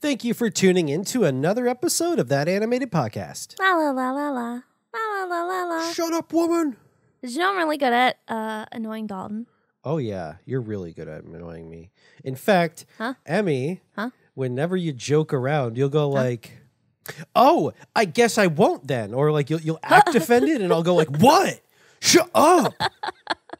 Thank you for tuning in to another episode of That Animated Podcast. La la la la la. La la la la la. Shut up, woman! Did you know I'm really good at annoying Dalton? Oh, yeah. You're really good at annoying me. In fact, Emmy, whenever you joke around, you'll go like, oh, I guess I won't then. Or like you'll act offended and I'll go like, what? Shut up!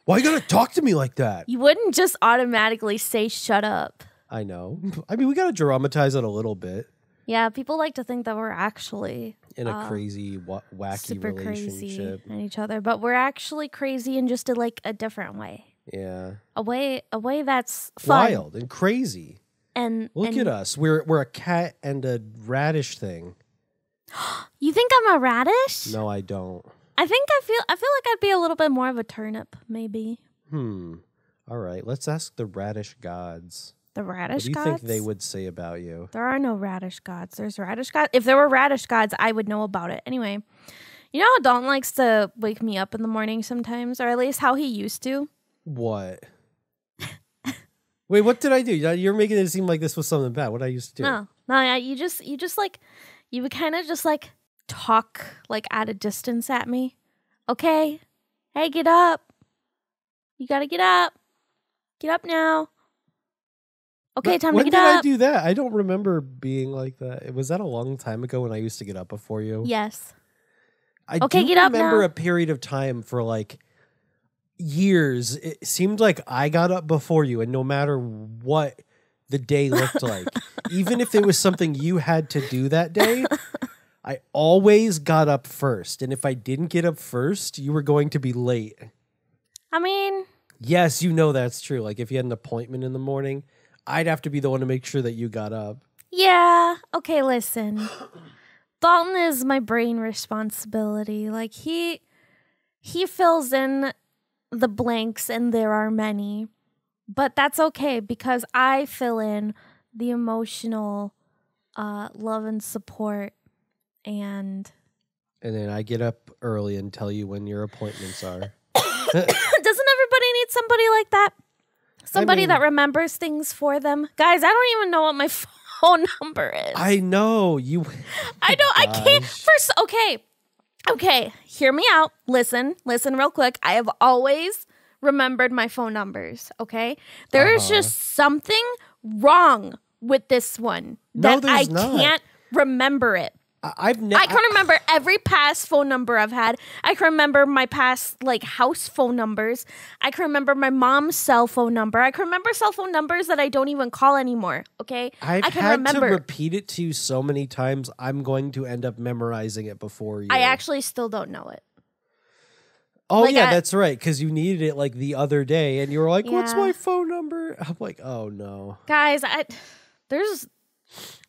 Why you gotta talk to me like that? You wouldn't just automatically say shut up. I know. I mean, we gotta dramatize it a little bit. Yeah, people like to think that we're actually in a crazy, wacky super relationship. crazy at each other, but we're actually crazy in just a different way. Yeah, a way that's fun. Wild and crazy. And look at us. We're a cat and a radish thing. You think I'm a radish? No, I don't. I feel like I'd be a little bit more of a turnip, maybe. All right, let's ask the radish gods. The radish gods? What do you think they would say about you? There are no radish gods. There's radish gods. If there were radish gods, I would know about it. Anyway, you know how Dalton likes to wake me up in the morning sometimes, or at least how he used to? What? Wait, what did I do? You're making it seem like this was something bad. What did I used to do? No, yeah, you would kind of just like talk like at a distance at me. Okay, hey, get up. You gotta get up. Get up now. Okay, time to get up. When did I do that? I don't remember being like that. Was that a long time ago when I used to get up before you? Yes. I do remember a period of time for like years. It seemed like I got up before you, and no matter what the day looked like, even if it was something you had to do that day, I always got up first. And if I didn't get up first, you were going to be late. I mean... Yes, you know that's true. Like if you had an appointment in the morning, I'd have to be the one to make sure that you got up. Yeah. Okay, listen. Dalton is my brain responsibility. Like he fills in the blanks, and there are many. But that's okay because I fill in the emotional love and support, and then I get up early and tell you when your appointments are. Doesn't everybody need somebody like that? Somebody that remembers things for them? Guys, I don't even know what my phone number is. I know. I can't. First, okay, hear me out. Listen real quick. I have always remembered my phone numbers, okay? There is just something wrong with this one that I can't remember it. I can remember every past phone number I've had. I can remember my past like house phone numbers. I can remember my mom's cell phone number. I can remember cell phone numbers that I don't even call anymore. Okay, I can had to repeat it to you so many times. I'm going to end up memorizing it before you. I actually still don't know it. Oh like yeah, that's right. Because you needed it like the other day, and you were like, "What's my phone number?" I'm like, "Oh no, guys, there's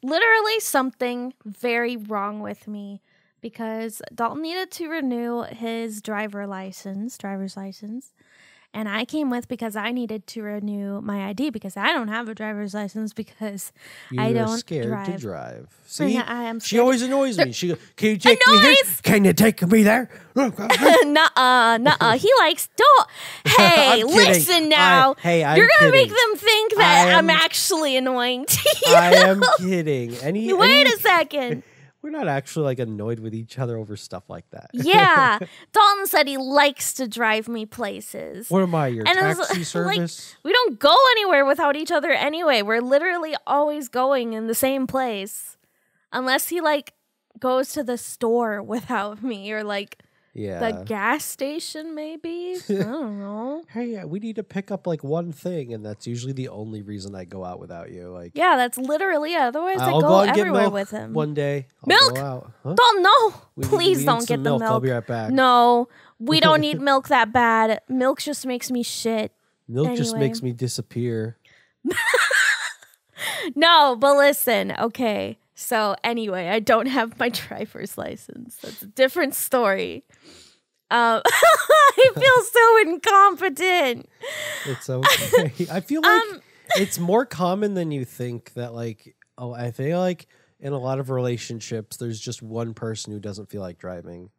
literally something very wrong with me because Dalton needed to renew his driver's license, and I came with because I needed to renew my ID because I don't have a driver's license because I don't scared to drive. See, I am. She always annoys me. She goes, "Can you take me there? Can you take me there?" Nuh-uh. He likes don't. Hey, listen now. You're gonna make them think that I'm actually annoying to you. I am kidding. Wait a second. We're not actually like annoyed with each other over stuff like that. Yeah. Dalton said he likes to drive me places. What am I, your taxi service? Like, we don't go anywhere without each other anyway. We're literally always going in the same place. Unless he like goes to the store without me or like the gas station maybe. I don't know. Hey, we need to pick up like one thing, and that's usually the only reason I go out without you. Like, yeah, that's literally it. Otherwise, I go everywhere with him. One day, milk. Don't no. Please don't get the milk. I'll be right back. No, we don't need milk that bad. Milk just makes me shit. Milk just makes me disappear. No, but listen, okay. So anyway, I don't have my driver's license. That's a different story. I feel so incompetent. It's okay. I feel like it's more common than you think that like, I feel like in a lot of relationships, there's just one person who doesn't feel like driving.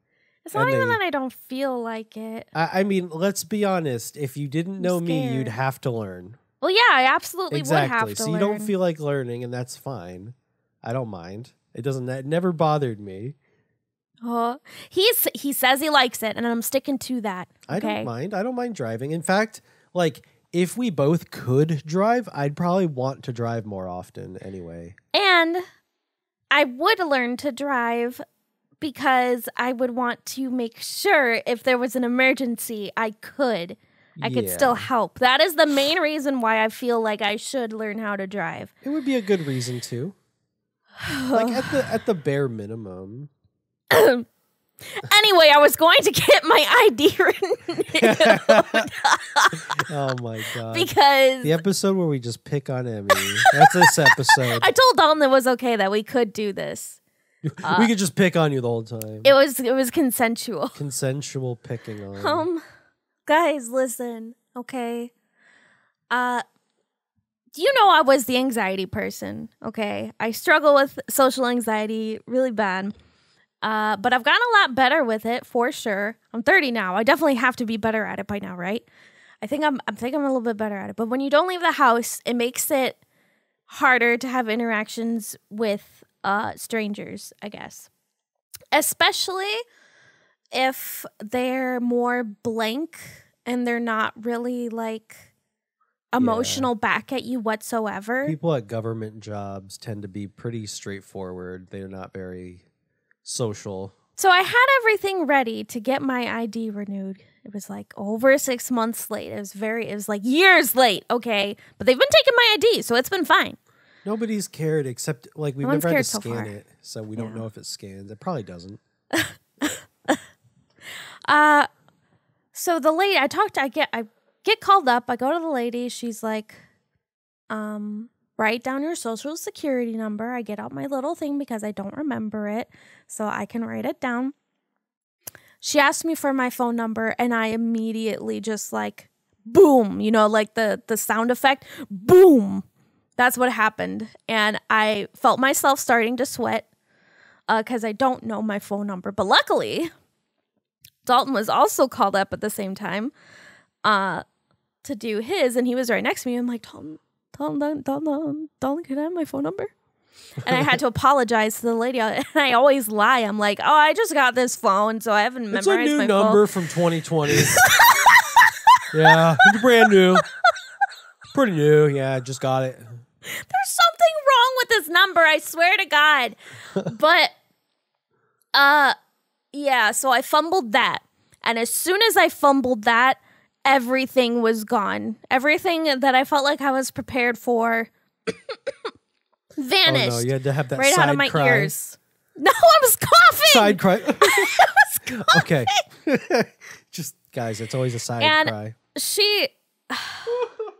It's not even that I don't feel like it. I mean, let's be honest. If you didn't know me, you'd have to learn. Well, yeah, I absolutely would have to learn. So you don't feel like learning, and that's fine. I don't mind. It never bothered me. Oh, he says he likes it, and I'm sticking to that. Okay? I don't mind. I don't mind driving. In fact, like, if we both could drive, I'd probably want to drive more often anyway. And I would learn to drive because I would want to make sure if there was an emergency, I could still help. That is the main reason why I feel like I should learn how to drive. It would be a good reason to. Like at the bare minimum. Anyway, I was going to get my ID renewed. Oh my god. Because the episode where we just pick on Emmy. That's this episode. I told Dalton it was okay that we could do this. We could just pick on you the whole time. It was consensual. Consensual picking on. Guys, listen, okay? You know I was the anxiety person, okay? I struggle with social anxiety really bad. But I've gotten a lot better with it, for sure. I'm 30 now. I definitely have to be better at it by now, right? I think I'm a little bit better at it. But when you don't leave the house, it makes it harder to have interactions with strangers, I guess. Especially if they're more blank and they're not really like emotional back at you whatsoever. People at government jobs tend to be pretty straightforward. They're not very social. So I had everything ready to get my ID renewed. It was like over 6 months late. It was like years late, okay? But they've been taking my ID, so it's been fine. Nobody's cared except, like, we've never had to scan it, so we don't know if it scans. It probably doesn't. So the lady I get called up. I go to the lady. She's like, write down your social security number. I get out my little thing because I don't remember it, so I can write it down. She asked me for my phone number, and I immediately just like, boom, you know, like the sound effect, boom. That's what happened. And I felt myself starting to sweat because I don't know my phone number. But luckily, Dalton was also called up at the same time to do his, and he was right next to me. I'm like, Dalton, can I have my phone number? And I had to apologize to the lady. And I always lie. I'm like, oh, I just got this phone, so I haven't memorized my phone. It's a new number from 2020. Yeah, it's brand new. Pretty new. Yeah, just got it. There's something wrong with this number, I swear to God. But, yeah, so I fumbled that. And as soon as I fumbled that, everything was gone. Everything that I felt like I was prepared for vanished. Oh, no, you had to have that right side out of my cry. ears. No, I was coughing. Side cry. I was coughing. Okay. Just, guys, it's always a side cry. She,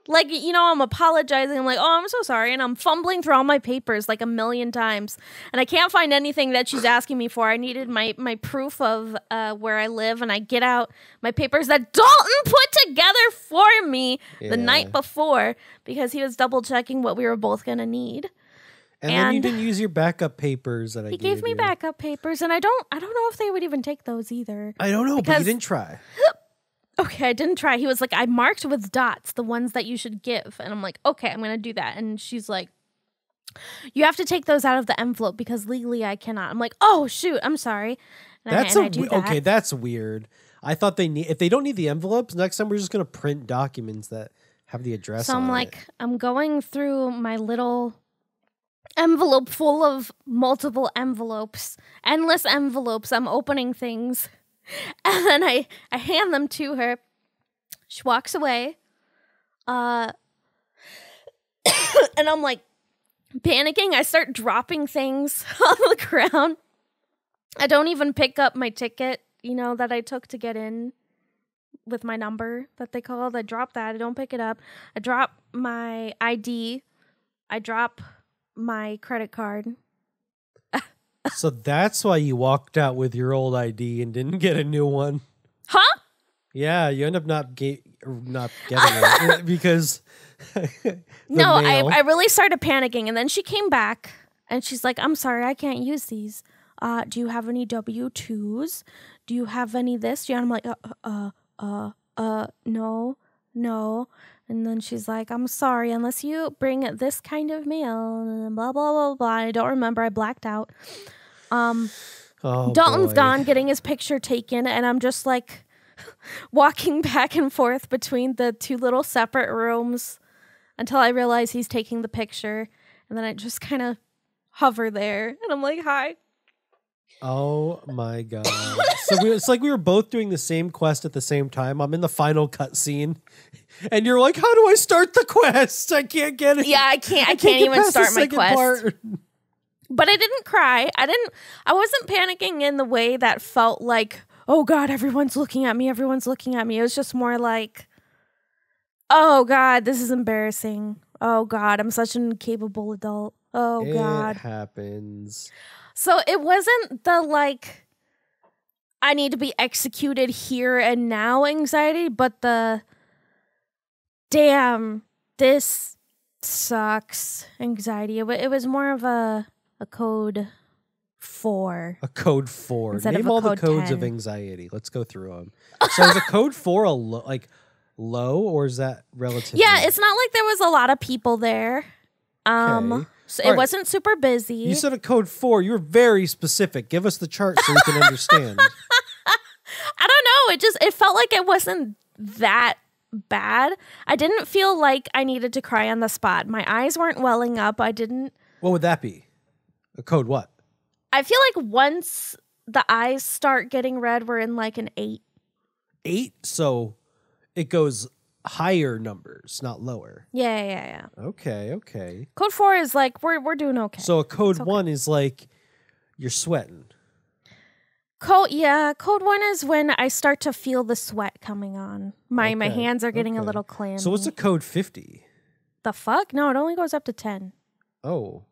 like, you know, I'm apologizing. I'm like, oh, I'm so sorry. And I'm fumbling through all my papers like a million times. And I can't find anything that she's asking me for. I needed my proof of where I live. And I get out my papers that Dalton put together for me the night before because he was double checking what we were both going to need. And then you didn't use your backup papers that I gave you. He gave me backup papers. And I don't know if they would even take those either. I don't know, but you didn't try. Okay, I didn't try. He was like, I marked with dots the ones that you should give. And I'm like, okay, I'm going to do that. And she's like, you have to take those out of the envelope because legally I cannot. I'm like, oh, shoot, I'm sorry. And I do that. Okay, that's weird. I thought if they don't need the envelopes, next time we're just going to print documents that have the address on it. So I'm like, I'm going through my little envelope full of multiple envelopes, endless envelopes. I'm opening things. And then I hand them to her. She walks away. And I'm like panicking. I start dropping things on the ground. I don't even pick up my ticket, you know, that I took to get in with my number that they called. I drop that. I don't pick it up. I drop my ID. I drop my credit card. So that's why you walked out with your old ID and didn't get a new one. Huh? Yeah, you end up not getting it because No, I really started panicking, and then she came back and she's like, I'm sorry, I can't use these. Do you have any W-2s? Do you have any this? And I'm like, no. no. And then she's like, I'm sorry, unless you bring this kind of meal, and blah, blah, blah, blah. I don't remember. I blacked out. Dalton's gone, getting his picture taken, and I'm just like walking back and forth between the two little separate rooms until I realize he's taking the picture. And then I just kind of hover there, and I'm like, hi. Oh my God. So it's like we were both doing the same quest at the same time. I'm in the final cutscene, and you're like, how do I start the quest? I can't get it. Yeah, I can't even start my quest. Part. But I didn't cry. I wasn't panicking in the way that felt like, oh God, everyone's looking at me. Everyone's looking at me. It was just more like, oh God, this is embarrassing. Oh God, I'm such an incapable adult. Oh God. It happens. So it wasn't the like, I need to be executed here and now anxiety, but the damn, this sucks anxiety. It was more of a code 4. A code 4. Name all the codes 10. of anxiety. Let's go through them. So is a code 4 low, or is that relatively? Yeah, it's not like there was a lot of people there. Okay. So it wasn't super busy. You said a code 4. You were very specific. Give us the chart so we can understand. I don't know. It felt like it wasn't that bad. I didn't feel like I needed to cry on the spot. My eyes weren't welling up. I didn't. What would that be? A code what? I feel like once the eyes start getting red, we're in like an 8. 8? So it goes higher numbers, not lower. Yeah. Okay. Code 4 is like we're doing okay. So a code 1 is like you're sweating. Code 1 is when I start to feel the sweat coming on. My hands are getting a little clammy. So what's a code 50? The fuck? No, it only goes up to 10. Oh.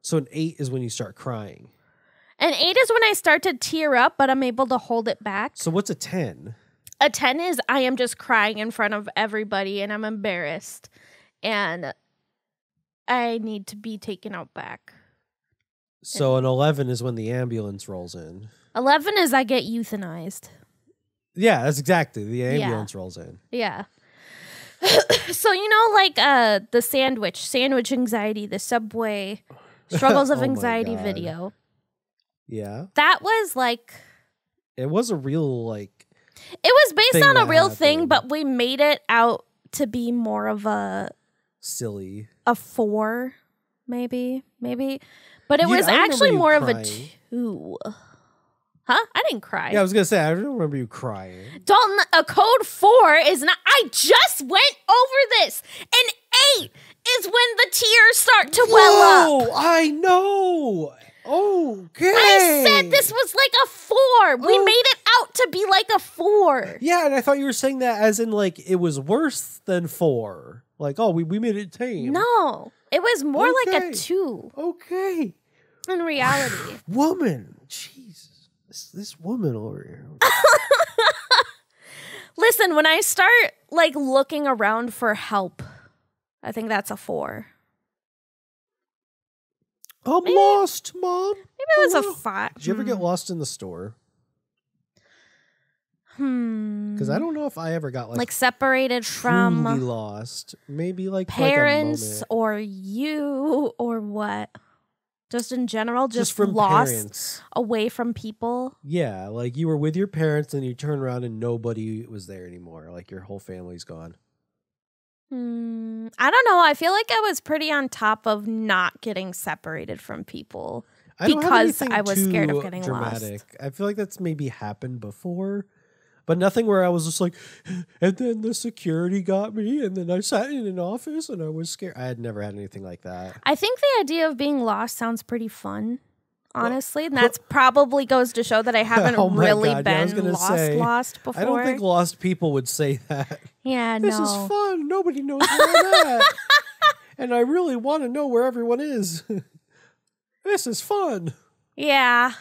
So an 8 is when you start crying. An 8 is when I start to tear up, but I'm able to hold it back. So what's a 10? A 10 is I am just crying in front of everybody and I'm embarrassed. And I need to be taken out back. So an 11 is when the ambulance rolls in. 11 is I get euthanized. Yeah, that's exactly. The ambulance rolls in. Yeah. So, like the sandwich anxiety, the Subway struggles of anxiety video. Yeah. That was like... It was a real, like... It was based on a real thing, but we made it out to be more of a... Silly. A 4, maybe. But it was actually more of a 2. Huh? I didn't cry. Yeah, I was going to say, I don't remember you crying. Dalton, a code 4 is not... I just went over this. An 8 is when the tears start to well up. Oh, I know. Okay. I said this was like a 4. We made it out to be like a 4. Yeah, and I thought you were saying that as in like it was worse than 4. Like, we made it tame. No, it was more like a 2. Okay. In reality. Woman. Jesus. This woman over here. Listen, when I start like looking around for help, I think that's a 4. I'm lost, Mom. Maybe it was a 5. Did you ever get lost in the store? Because I don't know if I ever got like separated from truly lost. Maybe like parents or you or what? Just in general, just from lost parents. Away from people. Yeah, like you were with your parents and you turn around and nobody was there anymore. Like your whole family's gone. I don't know. I feel like I was pretty on top of not getting separated from people because I was scared of getting dramatic. Lost. I feel like that's maybe happened before, but nothing where I was just like, and then the security got me, and then I sat in an office and I was scared. I had never had anything like that. I think the idea of being lost sounds pretty fun, honestly, and that's probably goes to show that I haven't really been lost before. I don't think lost people would say that. Yeah, this is fun. Nobody knows where I'm at. And I really want to know where everyone is. This is fun. Yeah.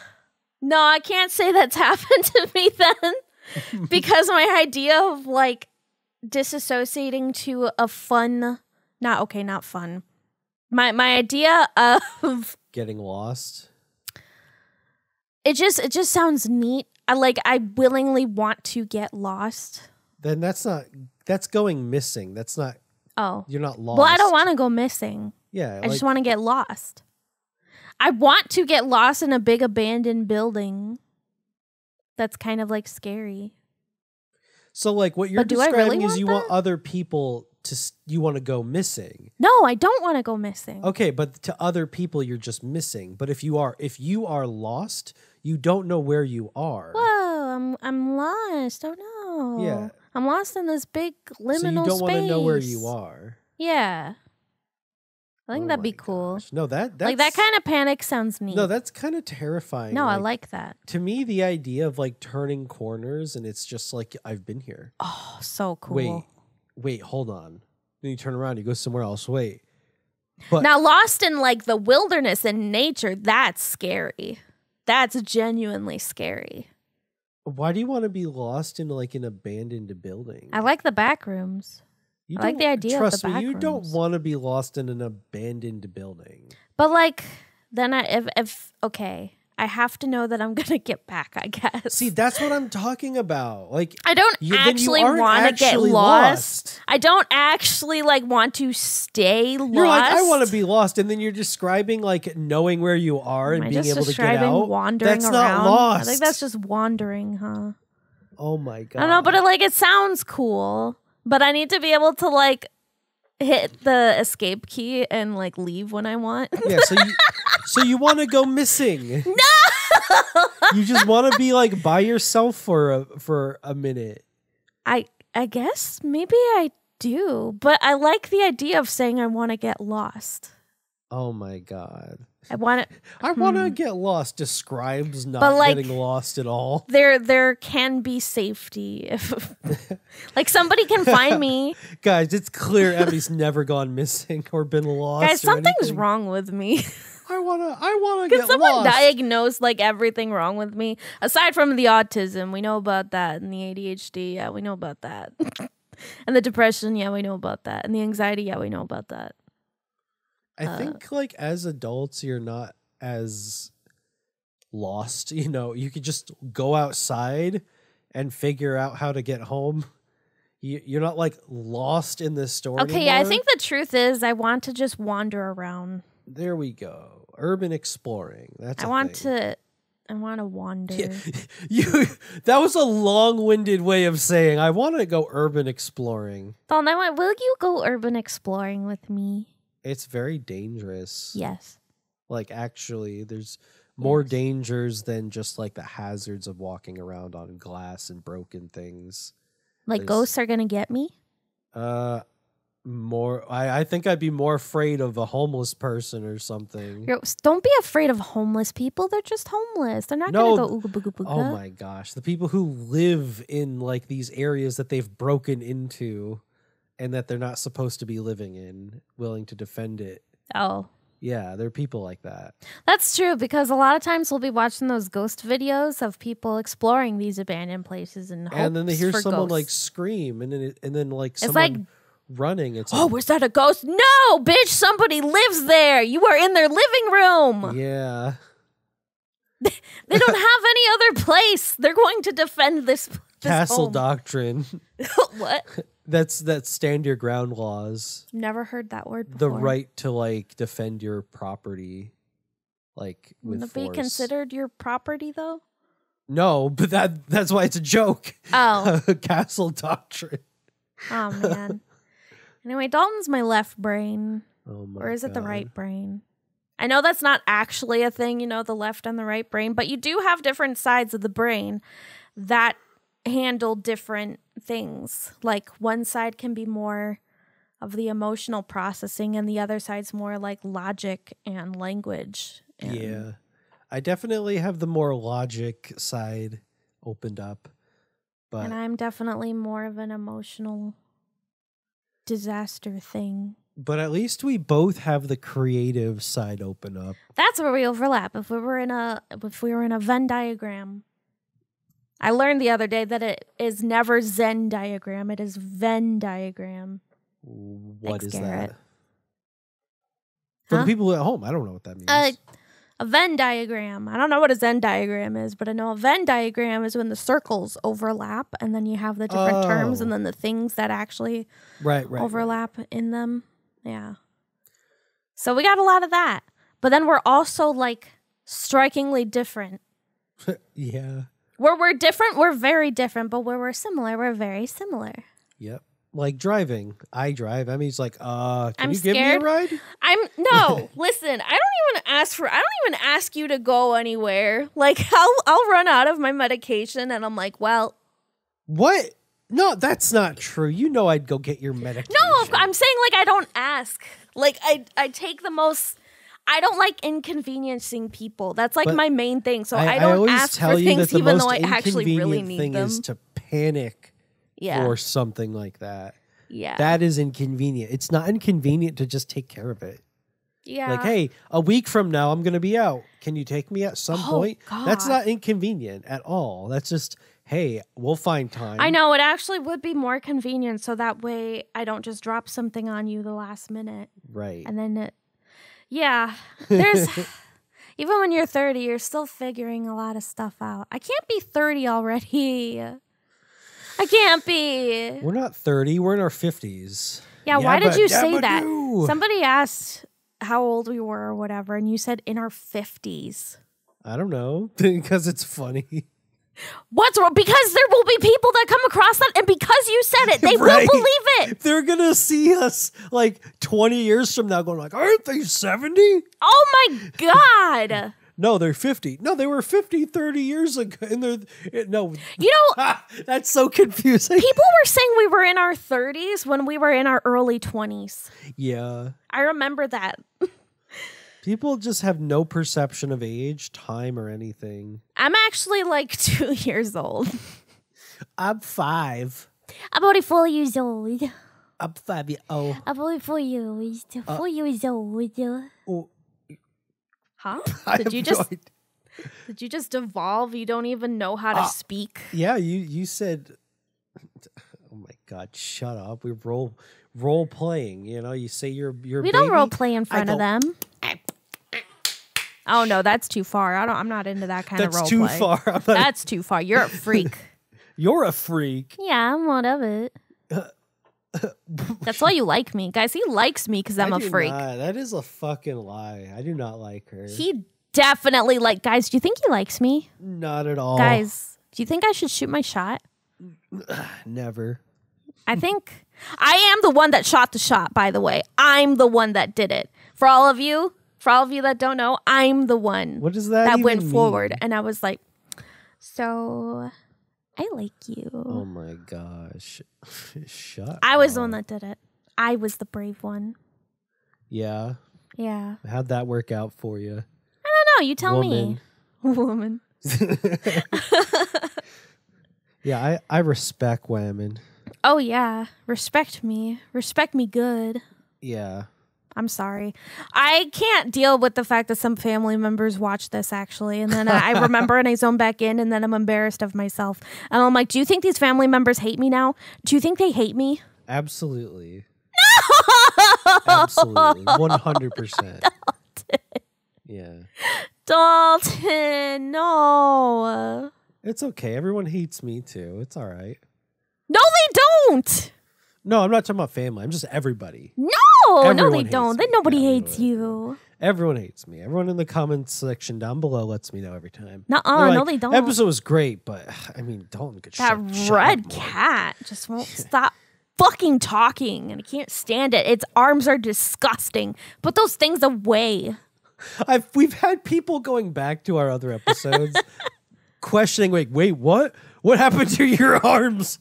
No, I can't say that's happened to me then. Because my idea of like disassociating to a fun, not fun. My idea of getting lost. It just sounds neat. I willingly want to get lost. Then that's going missing. That's not. Oh. You're not lost. Well, I don't want to go missing. Yeah. I just want to get lost. I want to get lost in a big abandoned building. That's kind of like scary. So like what you're describing is you want other people you want to go missing. No, I don't want to go missing. Okay, but to other people you're just missing. But if you are lost, you don't know where you are. Whoa, I'm lost. Oh no. Yeah. I'm lost in this big liminal space. So you don't want to know where you are. Yeah. I think that'd be cool. Gosh. No, that's like that kind of panic sounds neat. No, that's kind of terrifying. No, I like that. To me, the idea of like turning corners and it's just like I've been here. Oh, so cool. Wait, hold on. Then you turn around, you go somewhere else. Wait. But now, lost in like the wilderness and nature, that's scary. That's genuinely scary. Why do you want to be lost in like an abandoned building? I like the back rooms. I like the idea of the back rooms. Trust me, you don't want to be lost in an abandoned building. But like, then if okay, I have to know that I'm gonna get back, I guess. See, that's what I'm talking about. Like, I don't actually want to get lost. I don't actually like want to stay lost. You're like, I want to be lost, and then you're describing like knowing where you are and being able to get out. Wandering that's around? Not lost. I think that's just wandering, huh? Oh my god! I don't know, but it sounds cool. But I need to be able to like hit the escape key and like leave when I want. Yeah, so you want to go missing? No. You just want to be like by yourself for a minute. I guess maybe I do, but I like the idea of saying I want to get lost. Oh my god. I want to get lost describes not getting lost at all. There can be safety if like somebody can find me. Guys, it's clear Emmy's never gone missing or been lost. Guys, something's wrong with me. I wanna get lost. Can someone diagnose like everything wrong with me? Aside from the autism, we know about that, and the ADHD, yeah, we know about that. And the depression, yeah, we know about that. And the anxiety, yeah, we know about that. I think like as adults, you're not as lost. You know, you could just go outside and figure out how to get home. You're not like lost in this story. Okay, yeah, I think the truth is I want to just wander around. There we go. Urban exploring. That's I want to wander. Yeah. That was a long-winded way of saying I want to go urban exploring. Dalton, will you go urban exploring with me? It's very dangerous. Yes. Like, actually, there's more dangers than just, like, the hazards of walking around on glass and broken things. Like, ghosts are going to get me? I think I'd be more afraid of a homeless person or something. Don't be afraid of homeless people. They're just homeless. They're not going to go ooga booga booga. Oh, my gosh. The people who live in, like, these areas that they've broken into and that they're not supposed to be living in, willing to defend it. Oh. Yeah, there are people like that. That's true, because a lot of times we'll be watching those ghost videos of people exploring these abandoned places and then they hear someone ghosts. like scream and then like it's someone like running. It's oh, was that a ghost? No, bitch, somebody lives there. You are in their living room. Yeah. They don't have any other place. They're going to defend this Castle home. doctrine. What? That's stand your ground laws. Never heard that word before. The right to like defend your property, like with Wouldn't force. it be considered your property though? No, but that's why it's a joke. Oh. Castle doctrine. Oh man. Anyway, Dalton's my left brain. Oh my Or is it the God. right brain? I know that's not actually a thing, the left and the right brain, but you do have different sides of the brain that handle different things. Like one side can be more of the emotional processing and the other side's more like logic and language. Yeah. I definitely have the more logic side opened up. And I'm definitely more of an emotional disaster thing. But at least we both have the creative side open up. That's where we overlap. If we were in a Venn diagram. I learned the other day that it is never Zen diagram. It is Venn diagram. What Thanks, is Garrett. that? For the people at home, I don't know what that means. A Venn diagram. I don't know what a Venn diagram is, but I know a Venn diagram is when the circles overlap and then you have the different terms and then the things that actually overlap in them. Yeah. So we got a lot of that. But then we're also like strikingly different. Yeah. Where we're different, we're very different. But where we're similar, we're very similar. Yep. Like driving. I drive. Emmy's like, can I'm you scared. give me a ride? Listen, I don't even ask you to go anywhere. Like I'll run out of my medication and I'm like, well. What? No, that's not true. You know I'd go get your medication. No, I'm saying like I don't ask. Like I take the most. I don't like inconveniencing people. That's like my main thing. So I don't ask for things even though I actually really need them. The most inconvenient thing is to panic for something like that. Yeah. That is inconvenient. It's not inconvenient to just take care of it. Yeah. Like, hey, a week from now, I'm going to be out. Can you take me at some point? God. That's not inconvenient at all. That's just, hey, we'll find time. I know. It actually would be more convenient. So that way I don't just drop something on you the last minute. Right. And then there's, even when you're 30, you're still figuring a lot of stuff out. I can't be 30 already. I can't be. We're not 30. We're in our 50s. Yeah, why did you say that? Somebody asked how old we were or whatever, and you said in our 50s. I don't know, because it's funny. What's wrong? Because there will be people that come across that, and because you said it, they will believe it. They're going to see us like 20 years from now going like, aren't they 70? Oh my God. No, they're 50. No, they were 50 30 years ago. And no. You know, that's so confusing. People were saying we were in our 30s when we were in our early 20s. Yeah. I remember that. People just have no perception of age, time, or anything. I'm actually like 2 years old. I'm 5. I'm only 4 years old. I'm 5 years old. I'm only 4 years. 4 years old. Oh. Huh? Did you just evolve? You don't even know how to speak? Yeah, you said, oh my God, shut up. We're role playing, you know, you say you're We don't role play in front of them. Oh no, that's too far. I'm not into that kind of role play. That's too far. That's too far. You're a freak. You're a freak. Yeah, I'm one of it. That's why you like me. Guys, he likes me because I'm a freak. That is a fucking lie. I do not like her. He definitely guys, do you think he likes me? Not at all. Guys, do you think I should shoot my shot? Never. I think I am the one that shot the shot, by the way. I'm the one that did it. For all of you that don't know, I'm the one what does that went mean? Forward. And I was like, so I like you. Oh my gosh. Shut I was up. the one that did it. I was the brave one. Yeah. Yeah. How'd that work out for you? I don't know. You tell me. Woman. Yeah, I respect women. Oh, yeah. Respect me. Respect me good. Yeah. I'm sorry. I can't deal with the fact that some family members watch this, actually. And then I remember and I zone back in, and then I'm embarrassed of myself. And I'm like, do you think these family members hate me now? Do you think they hate me? Absolutely. No! Absolutely. 100%. Dalton. Yeah. Dalton, no. It's okay. Everyone hates me, too. It's all right. No, they don't. No, I'm not talking about family. I'm just everybody. No, they don't. Then nobody hates you. Everyone hates me. Everyone in the comments section down below lets me know every time. No, they don't. Episode was great, but I mean, Dalton could that red cat just won't stop fucking talking, and I can't stand it. Its arms are disgusting. Put those things away. We've had people going back to our other episodes questioning, wait, what? What happened to your arms?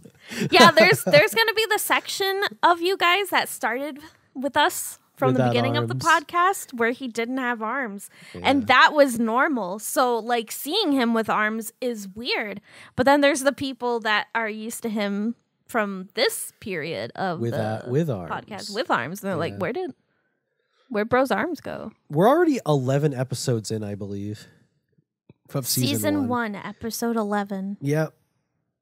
Yeah, there's going to be the section of you guys that started with us from the beginning of the podcast where he didn't have arms. Yeah. And that was normal. So like seeing him with arms is weird. But then there's the people that are used to him from this period of with arms. Podcast with arms. And they're like, where'd bro's arms go? We're already 11 episodes in, I believe. From season 1, episode 11. Yep.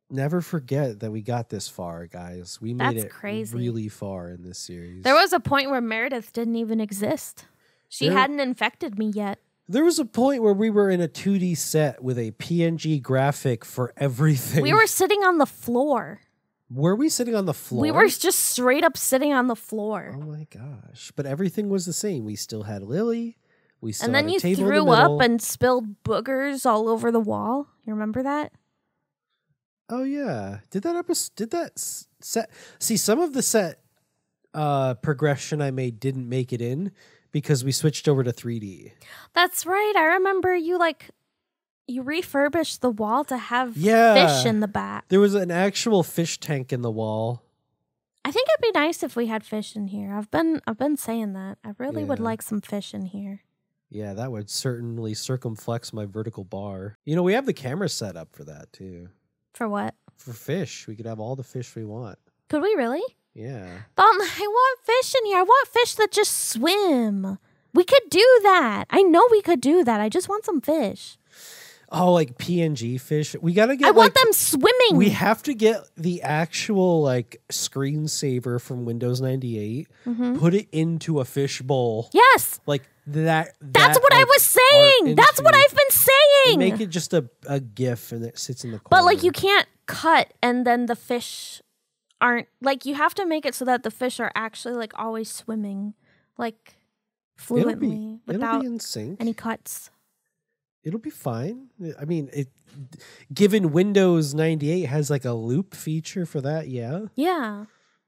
Never forget that we got this far, guys. We made it really far in this series. There was a point where Meredith didn't even exist. She hadn't infected me yet. There was a point where we were in a 2D set with a PNG graphic for everything. We were sitting on the floor. Were we sitting on the floor? We were just straight up sitting on the floor. Oh my gosh. But everything was the same. We still had Lily. We still and had then a you table threw in the middle. up and spilled boogers all over the wall. You remember that? Oh yeah. Did that set see some of the set progression I made didn't make it in because we switched over to 3D. That's right. I remember you refurbished the wall to have fish in the back. There was an actual fish tank in the wall. I think it'd be nice if we had fish in here. I've been saying that. I really would like some fish in here. Yeah, that would certainly circumflex my vertical bar. You know, we have the camera set up for that too. For what? For fish. We could have all the fish we want. Could we really? Yeah. Dalton, I want fish in here. I want fish that just swim. We could do that. I know we could do that. I just want some fish. Oh, like PNG fish. We gotta get. I want them swimming. We have to get the actual screensaver from Windows 98. Put it into a fish bowl. Yes. Like that. That's what I was saying. That's what I've been saying. And make it just a GIF and it sits in the corner. But like you can't cut and then the fish aren't you have to make it so that the fish are actually always swimming fluently it'll be in sync. any cuts. It'll be fine. I mean, given Windows 98 has a loop feature for that, yeah. Yeah.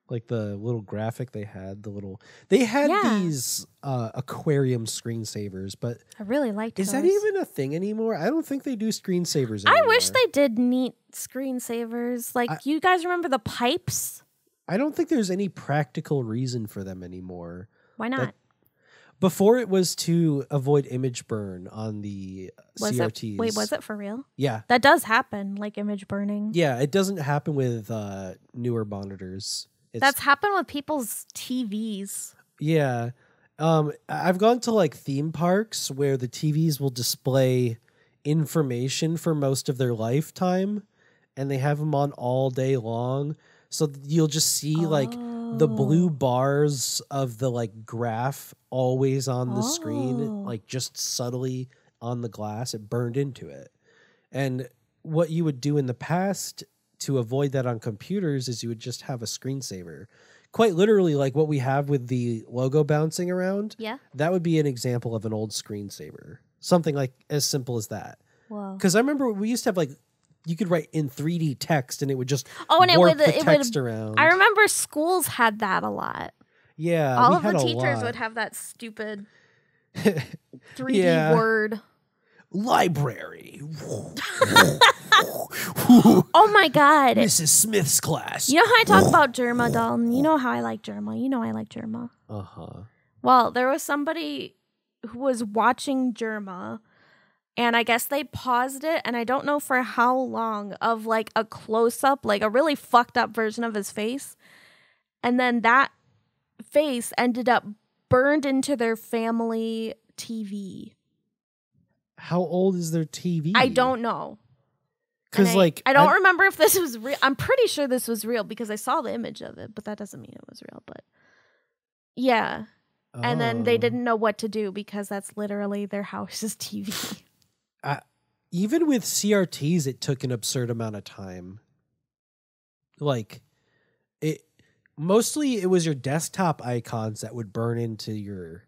Like the little graphic they had, these aquarium screensavers, but I really liked those. Is that even a thing anymore? I don't think they do screensavers anymore. I wish they did neat screensavers. You guys remember the pipes? I don't think there's any practical reason for them anymore. Why not? Before it was to avoid image burn on the CRTs. Wait, was it for real? Yeah. That does happen, image burning. Yeah, it doesn't happen with newer monitors. That's happened with people's TVs. Yeah. I've gone to theme parks where the TVs will display information for most of their lifetime and they have them on all day long. So you'll just see the blue bars of the graph always on the screen, just subtly on the glass. It burned into it. And what you would do in the past to avoid that on computers is you would just have a screensaver. Quite literally what we have with the logo bouncing around. Yeah. That would be an example of an old screensaver. Something as simple as that. Wow. Because I remember we used to have you could write in 3D text and it would just and warp the text around. I remember schools had that a lot. Yeah. All of the teachers would have that stupid 3D word. Library. Oh my God. Mrs. Smith's class. You know how I talk about Germa, Dalton? You know how I like Germa. You know I like Germa. Uh-huh. Well, there was somebody who was watching Germa, and I guess they paused it, and I don't know for how long, of a close-up, a really fucked up version of his face. And then that face ended up burned into their family TV. How old is their TV? I don't know. Because I don't remember if this was real. I'm pretty sure this was real because I saw the image of it, but that doesn't mean it was real. But yeah. Oh. And then they didn't know what to do because that's literally their house's TV. Even with CRTs, it took an absurd amount of time. Mostly it was your desktop icons that would burn into your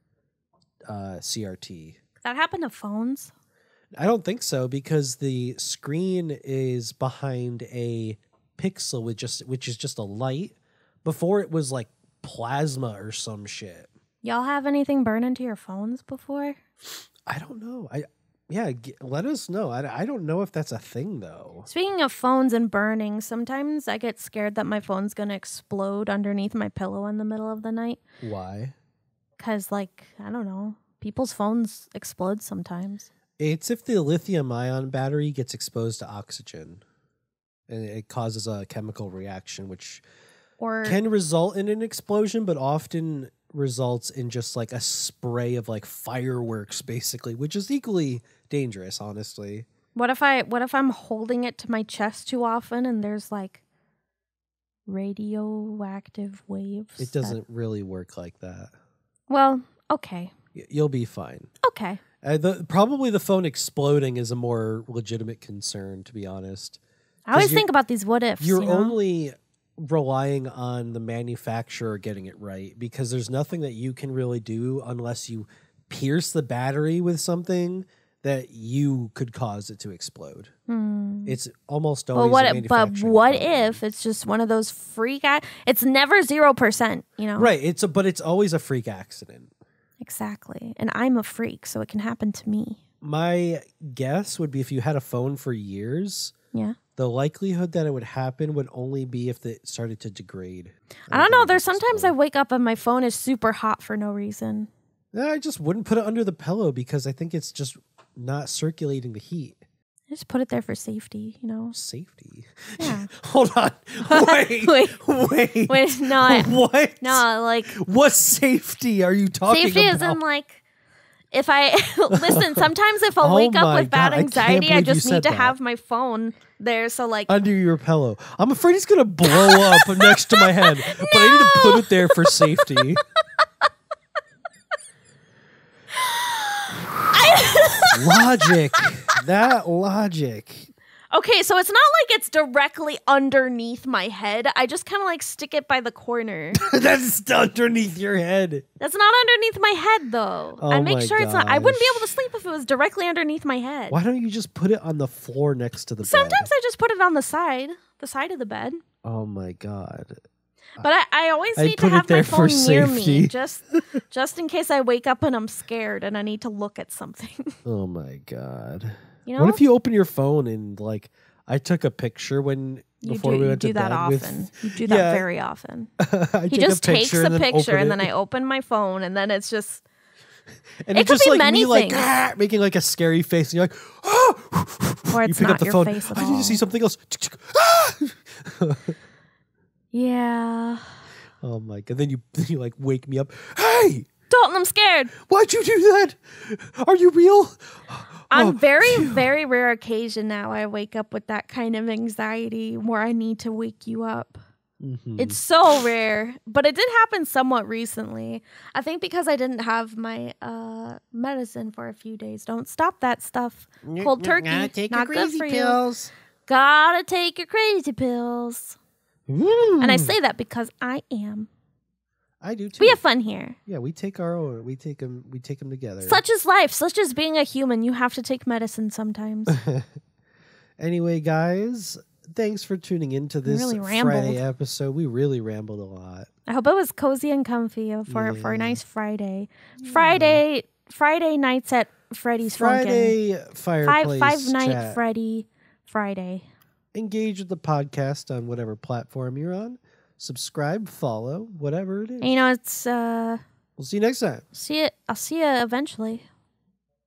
CRT. That happened to phones? I don't think so because the screen is behind a pixel which is just a light. Before it was plasma or some shit. Y'all have anything burn into your phones before? I don't know. Let us know. I don't know if that's a thing though. Speaking of phones and burning, sometimes I get scared that my phone's gonna explode underneath my pillow in the middle of the night. Why? Because I don't know. People's phones explode sometimes. It's if the lithium-ion battery gets exposed to oxygen. And it causes a chemical reaction, which can result in an explosion, but often results in just a spray of fireworks, basically, which is equally dangerous, honestly. What if I'm holding it to my chest too often and there's radioactive waves? It doesn't really work like that. Well, okay. You'll be fine. Okay. Probably the phone exploding is a more legitimate concern, to be honest. I always think about these what ifs. You're only relying on the manufacturer getting it right, because there's nothing that you can really do unless you pierce the battery with something that you could cause it to explode. It's almost always a manufacturing But what problem. if it's just one of those freak it's never 0%, you know? Right. But it's always a freak accident. Exactly. And I'm a freak, so it can happen to me. My guess would be if you had a phone for years, the likelihood that it would happen would only be if it started to degrade. I don't know. There's sometimes I wake up and my phone is super hot for no reason. I just wouldn't put it under the pillow because I think it's just not circulating the heat. I just put it there for safety, you know? Safety? Yeah. Hold on. Wait. Wait, no. What? No, like... What safety are you talking about? Safety is in, like... If I... Listen, sometimes if I wake up with bad anxiety, I just need to have my phone there, so, like... Under your pillow. I'm afraid it's going to blow up next to my head, but I need to put it there for safety. Logic. That logic. Okay, so it's not like it's directly underneath my head. I just kind of like stick it by the corner. That's underneath your head. That's not underneath my head, though. I make sure it's not. I wouldn't be able to sleep if it was directly underneath my head. Why don't you just put it on the floor next to the bed? Sometimes I just put it on the side of the bed. Oh my God. But I always need to have my phone near me, just in case I wake up and I'm scared and I need to look at something. Oh my God. You know? What if you open your phone and like I took a picture before we went to bed? You do that very often. He just takes a picture and then I open my phone and then it's just... And it could be like many things. Like, making like a scary face and you're like, oh! Or it's not your face at all. I need to see something else. Yeah. Oh my God. Then you like wake me up. Hey! Dalton, I'm scared. Why'd you do that? Are you real? On very rare occasion now, I wake up with that kind of anxiety where I need to wake you up. Mm-hmm. It's so rare, but it did happen somewhat recently. I think because I didn't have my medicine for a few days. Don't stop that stuff. Cold turkey. Gotta take not your good crazy for pills. You. Gotta take your crazy pills. Ooh. And I say that because I am. I do too. We have fun here. Yeah, we take our own. We take them together. Such is life. Such as being a human. You have to take medicine sometimes. Anyway, guys, thanks for tuning into this Friday episode. We really rambled a lot. I hope it was cozy and comfy for a nice Friday. Yeah. Friday nights at Freddy's Friday fireplace Five night chat. Freddy Friday. Engage with the podcast on whatever platform you're on. Subscribe, follow, whatever it is. And, you know, it's we'll see you next time. I'll see you eventually.